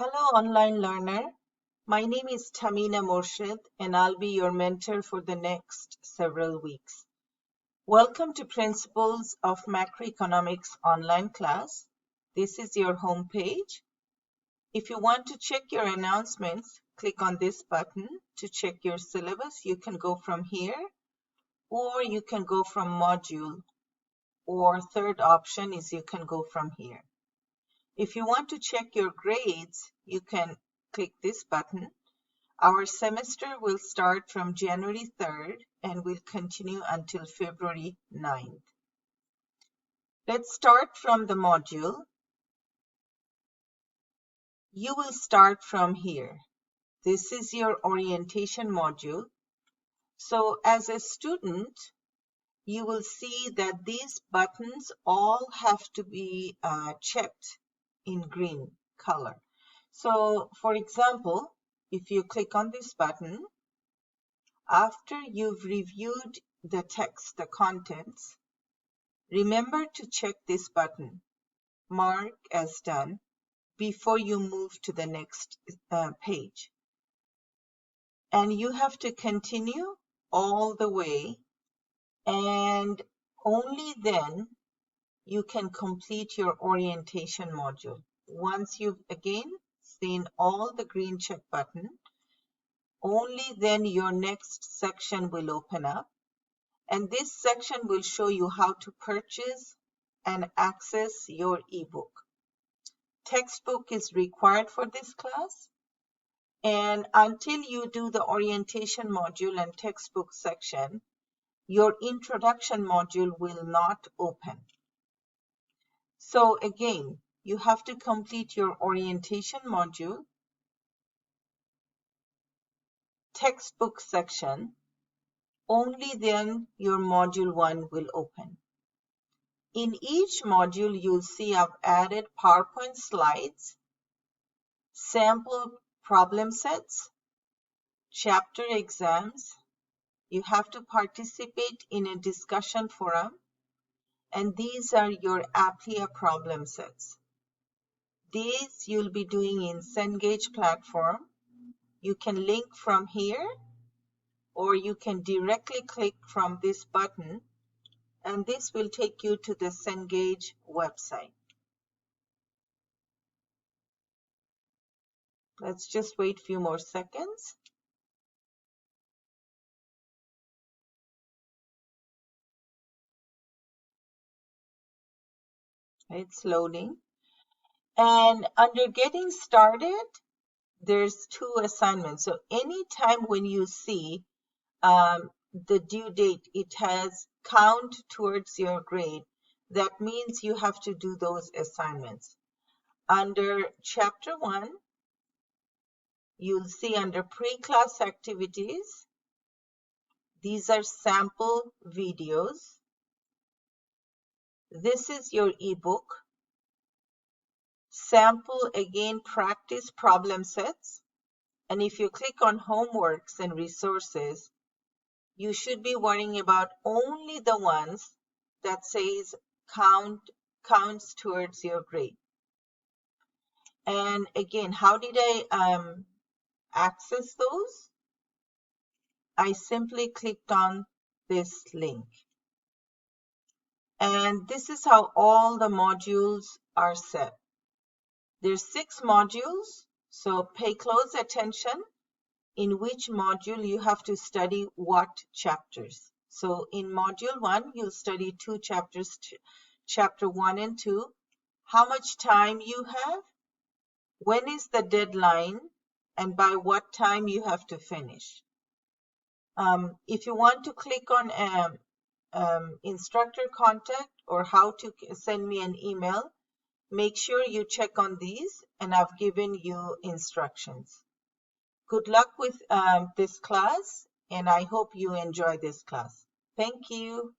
Hello, online learner. My name is Tamina Morshid, and I'll be your mentor for the next several weeks. Welcome to Principles of Macroeconomics online class. This is your home page. If you want to check your announcements, click on this button to check your syllabus. You can go from here, or you can go from module, or third option is you can go from here. If you want to check your grades, you can click this button. Our semester will start from January 3rd and will continue until February 9th. Let's start from the module. You will start from here. This is your orientation module. So as a student, you will see that these buttons all have to be checked in green color. So for example, if you click on this button, after you've reviewed the text, the contents, remember to check this button, mark as done, before you move to the next page. And you have to continue all the way, and only then you can complete your orientation module. Once you've again seen all the green check button, only then your next section will open up. And this section will show you how to purchase and access your ebook. Textbook is required for this class. And until you do the orientation module and textbook section, your introduction module will not open. So again, you have to complete your orientation module, textbook section, only then your module 1 will open. In each module, you'll see I've added PowerPoint slides, sample problem sets, chapter exams. You have to participate in a discussion forum, and these are your Applia problem sets. These you'll be doing in Cengage platform. You can link from here, or you can directly click from this button, and this will take you to the Cengage website. Let's just wait a few more seconds. It's loading. And under getting started, there's 2 assignments. So anytime when you see the due date, it has count towards your grade. That means you have to do those assignments. Under chapter 1, you'll see under pre-class activities, these are sample videos. This is your ebook. Sample again practice problem sets. And if you click on homeworks and resources, you should be worrying about only the ones that says counts towards your grade. And again, how did I access those? I simply clicked on this link. And this is how all the modules are set. There's 6 modules, so pay close attention in which module you have to study what chapters. So in module 1, you'll study 2 chapters, chapter 1 and 2. How much time you have, when is the deadline, and by what time you have to finish. If you want to click on instructor contact or how to send me an email, make sure you check on these, and I've given you instructions. Good luck with this class, and I hope you enjoy this class. Thank you.